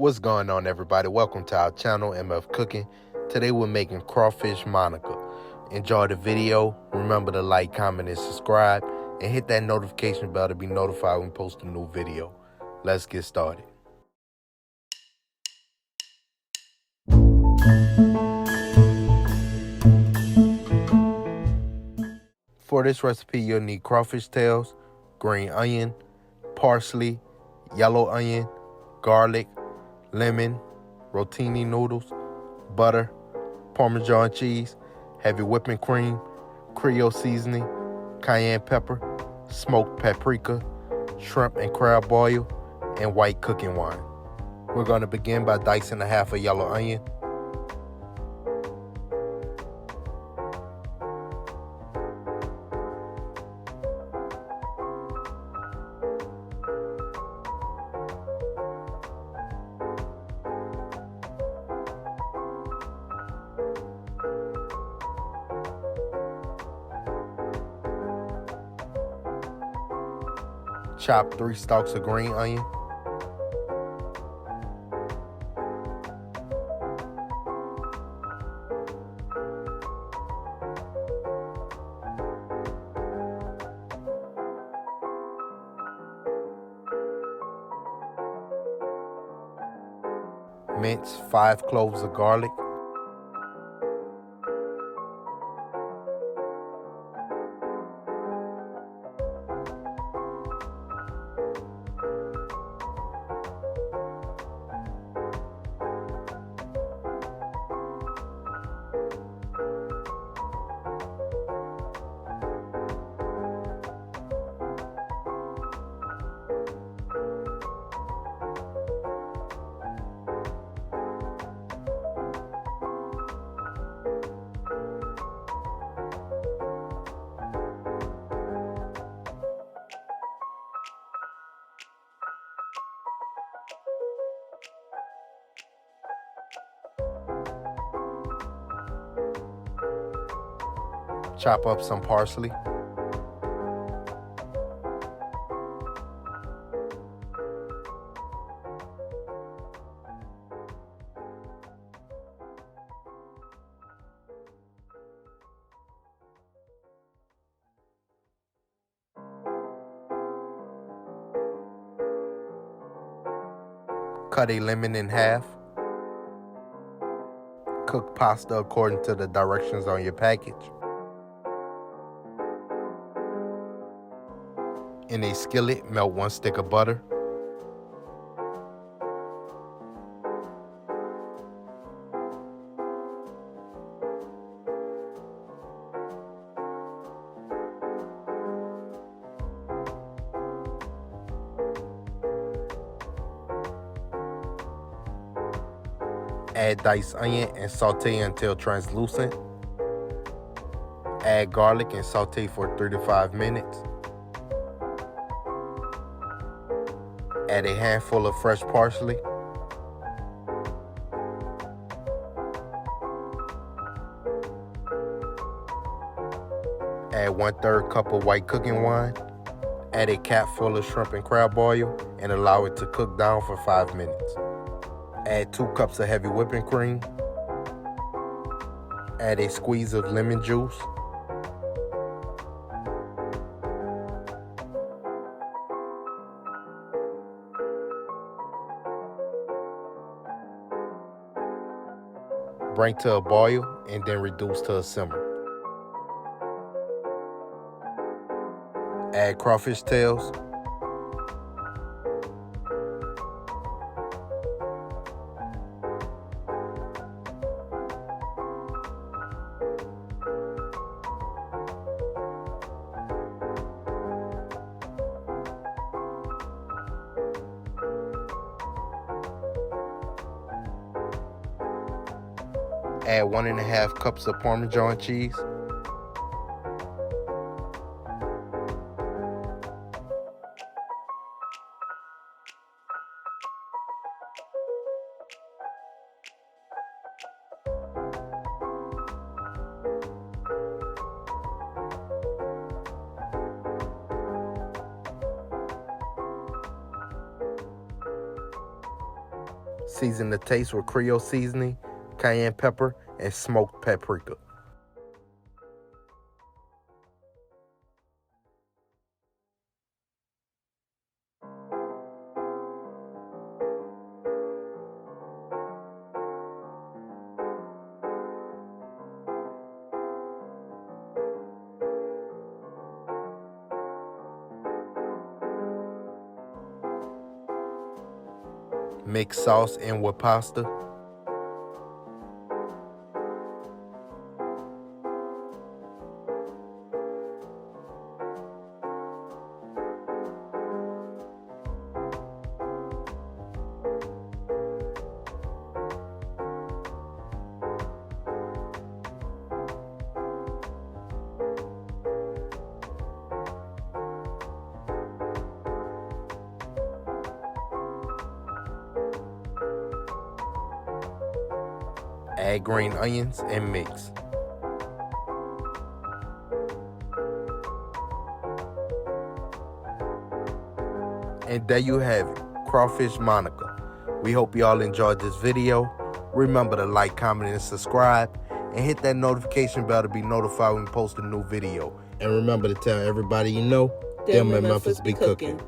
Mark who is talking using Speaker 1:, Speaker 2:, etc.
Speaker 1: What's going on, everybody? Welcome to our channel, MF Cooking. Today we're making Crawfish Monica. Enjoy the video. Remember to like, comment, and subscribe. And hit that notification bell to be notified when we post a new video. Let's get started. For this recipe, you'll need crawfish tails, green onion, parsley, yellow onion, garlic, lemon, rotini noodles, butter, Parmesan cheese, heavy whipping cream, Creole Seasoning, Cayenne Pepper, smoked paprika, shrimp and crab oil, and white cooking wine. We're going to begin by dicing a half a yellow onion. Chop 3 stalks of green onion. Mince 5 cloves of garlic. Chop up some parsley. Cut a lemon in half. Cook pasta according to the directions on your package. In a skillet, melt 1 stick of butter. Add diced onion and sauté until translucent. Add garlic and sauté for 3 to 5 minutes. Add a handful of fresh parsley. Add 1/3 cup of white cooking wine. Add a capful of shrimp and crab oil and allow it to cook down for 5 minutes. Add 2 cups of heavy whipping cream. Add a squeeze of lemon juice. Bring to a boil and then reduce to a simmer. Add crawfish tails. Add 1.5 cups of Parmesan cheese. Season the taste with Creole Seasoning, Cayenne Pepper, and smoked paprika. Mix sauce in with pasta. Add green onions and mix. And there you have it, Crawfish Monica. We hope y'all enjoyed this video. Remember to like, comment, and subscribe. And hit that notification bell to be notified when we post a new video. And remember to tell everybody you know, them in Memphis be cooking.